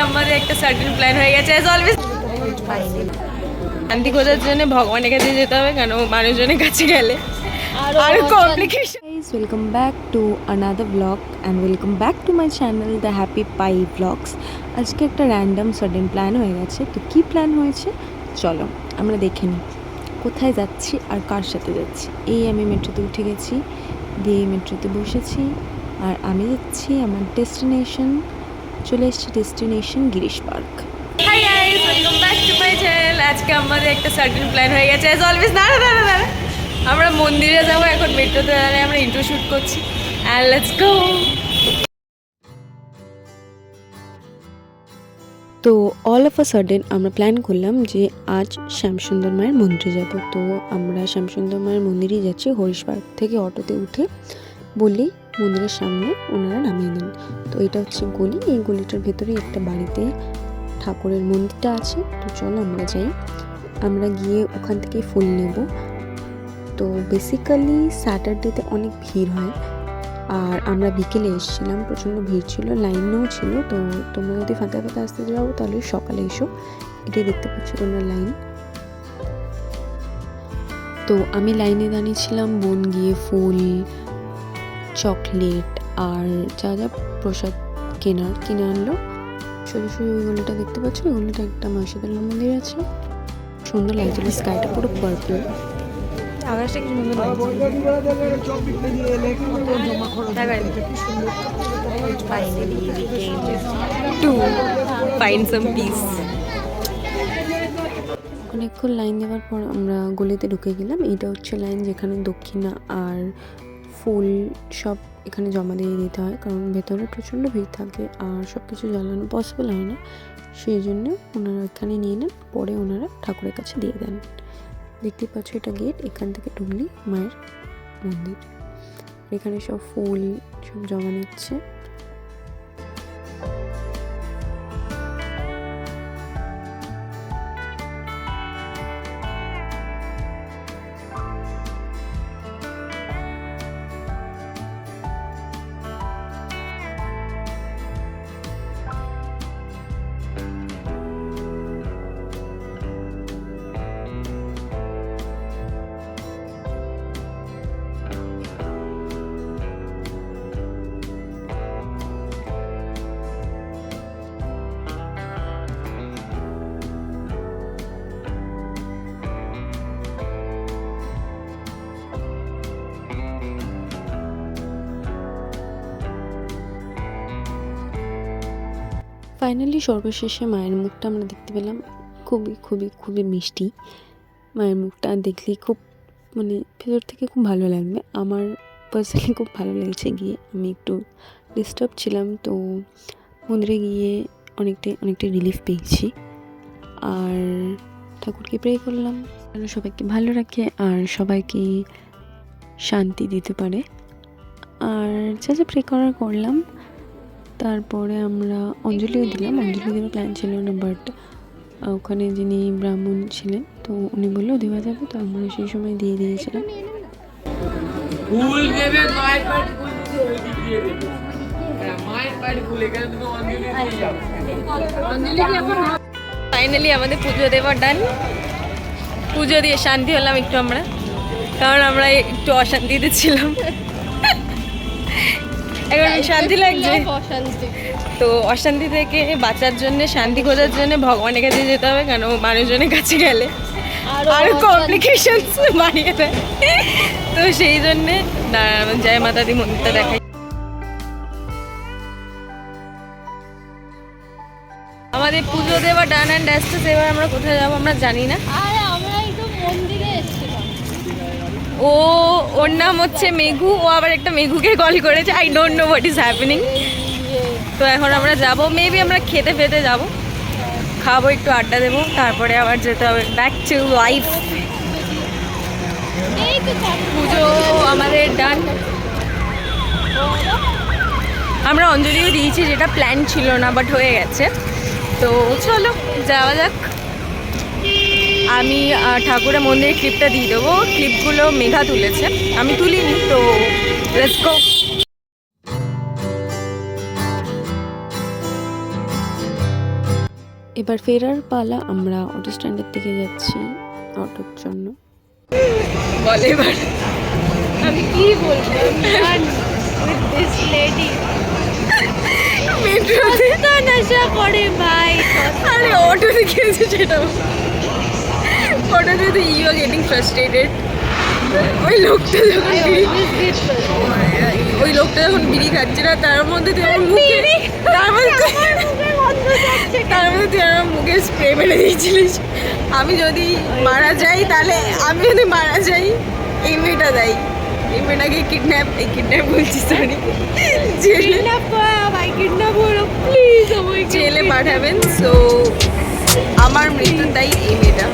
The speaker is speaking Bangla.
আমাদের একটা সার্টেন প্ল্যান হয়ে গেছে অ্যাজ অলওয়েজ। শান্তি খোঁজার জন্য ভগবানের কাছে যেতে হবে, কারণ মানুষজনের কাছে গেলে আর complication. Welcome back to another vlog and welcome back to my channel The Happy Pie Vlogs. আজকে একটা র্যান্ডম সাডেন প্ল্যান হয়ে গেছে। তো কী প্ল্যান হয়েছে চলো আমরা দেখে নিই কোথায় যাচ্ছি আর কার সাথে যাচ্ছি। এই আমি মেট্রোতে উঠে গেছি, দিয়ে মেট্রোতে বসেছি আর আমি যাচ্ছি আমার ডেস্টিনেশন। চলে এসেছি destination Girish park. Hi guys, welcome back to my channel. আজকে আমাদের একটা সার্টেন প্ল্যান হয়ে গেছে অ্যাজ অলওয়েজ। দাঁড়া আমরা মন্দিরে যাবো, এখন মেট্রোতে দাঁড়ায় আমরা ইন্ট্রো শ্যুট করছি। And let's go. তো অল অফ আ সাডেন আমরা প্ল্যান করলাম যে আজ শ্যামসুন্দর মায়ের মন্দিরে যাব। তো আমরা শ্যামসুন্দর মায়ের মন্দিরেই যাচ্ছি। হরিশ পার্ক থেকে অটোতে উঠে বললেই মন্দিরের সামনে ওনারা নামিয়ে দেন। তো এটা হচ্ছে গলি, এই গলিটার ভেতরে একটা বাড়িতে ঠাকুরের মন্দিরটা আছে। তো চলো আমরা যাই, আমরা গিয়ে ওখান থেকে ফুল নেব। তো বেসিক্যালি স্যাটারডেতে অনেক ভিড় হয়, আর আমরা বিকেলে এসেছিলাম, প্রচণ্ড ভিড় ছিল, লাইনও ছিল। তো তোমরা যদি ফাঁকা ফাঁকা আসতে যাও তাহলে সকালে এসো। এটাই দেখতে পাচ্ছ তোমরা লাইন। তো আমি লাইনে দাঁড়িয়েছিলাম, বোন গিয়ে ফুল, চকলেট আর যা যা প্রসাদ কিনে আনলো। সোজা ওই গলিটা দেখতে পাচ্ছ, ওই গলিটা একটা মা শীতলা মন্দির আছে। সুন্দর লাগছিল, স্কাইটা পুরো পার্পল, আকাশটা কি সুন্দর অনেকক্ষণ লাইন দেওয়ার পর আমরা গলিতে ঢুকে গেলাম। এইটা হচ্ছে লাইন যেখানে দক্ষিণা আর ফুল সব এখানে জমা দিয়ে দিতে হয়, কারণ ভেতরে প্রচণ্ড ভিড় থাকে আর সব কিছু জ্বালানো পসিবল হয় না। সেই জন্য ওনারা এখানে নিয়ে নেন, পরে ওনারা ঠাকুরের কাছে দিয়ে দেন। দেখতে পাচ্ছ এটা গেট, এখান থেকে ঢুকলি মায়ের মন্দির। এখানে সব ফুল সব জমা নিচ্ছে। ফাইনালি সর্বশেষে মায়ের মুখটা আমরা দেখতে পেলাম। খুবই খুবই খুবই মিষ্টি মায়ের মুখটা, দেখলেই খুব মানে ভেতর থেকে খুব ভালো লাগবে। আমার পার্সোনালি খুব ভালো লেগেছে গিয়ে। আমি একটু ডিস্টার্ব ছিলাম, তো মন্দিরে গিয়ে অনেকটাই রিলিফ পেয়েছি। আর ঠাকুরকে প্রে করলাম যেন সবাইকে ভালো রাখে আর সবাইকে শান্তি দিতে পারে। আর যা যা প্রে করলাম। তারপরে আমরা অঞ্জলিও দিলাম। অঞ্জলি দেওয়ার প্ল্যান ছিল না, বাট ওখানে যিনি ব্রাহ্মণ ছিলেন তো উনি বললেও দেওয়া যাবে, তো আমরা সেই সময় দিয়ে দিয়েছিলাম। ফাইনালি আমাদের পুজো দেওয়ার ডান। পুজো দিয়ে শান্তি হলাম একটু আমরা, কারণ আমরা একটু অশান্তিতে ছিলাম। এখন শান্তি লাগছে। তো অশান্তি থেকে বাঁচার জন্য, শান্তি খোঁজার জন্য ভগবানের কাছে যেতে হবে, কারণ মানুষজনের কাছে গেলে আর কমপ্লিকেশন বাড়িয়ে দেয়। তো সেই জন্যে জয় মাতা দি মন্দিরটা দেখাই। আমাদের পুজো দেওয়া ডান অ্যান্ড ডাস্টাস। এবার আমরা কোথায় যাবো আমরা জানি না। ওর নাম হচ্ছে মেঘু, ও আবার একটা মেঘুকে কল করেছে। I don't know what is happening. তো এখন আমরা যাব, মেবি আমরা খেতে যাব, খাবো, একটু আড্ডা দেবো, তারপরে আবার যেতে হবে ব্যাক টু লাইফ। পুজো আমাদের ডান। আমরা অঞ্জলিও দিয়েছি, যেটা প্ল্যান ছিল না বাট হয়ে গেছে। তো চলো যাওয়া যাক। আমি ঠাকুরের মন্দিরের ক্লিপটা দিয়ে দেবো। ক্লিপগুলো মেঘা তুলেছে, আমি তুলিনি। তো লেটস গো। এবার ফেরার পালা, আমরা অটো স্ট্যান্ডের দিকে যাচ্ছি অটোর জন্য। বলে এবার আমি কি বলবো, দিস লেডি মেট্রোতে তো নেশা করে ভাই। আরে অটোতে গিয়েছে সেটা অটোতে তো ইউ আর গেটিং ফ্রাস্ট্রেটেড। ওই লোকটা যখন ওই লোকটা যখন বিড়ি খাচ্ছে না, তার মধ্যে তুই আমার মুখে তার মধ্যে তুই আমার মুখে স্প্রে মেরে দিয়েছিলিস। আমি যদি মারা যাই, তাহলে আমি যদি মারা যাই এই মেয়েটা দেয়, এই মেয়েটাকে কিডন্যাপ বলছি, সরি, জেলে পাঠাবেন। সো আমার মৃত্যু তাই এই মেয়েটা।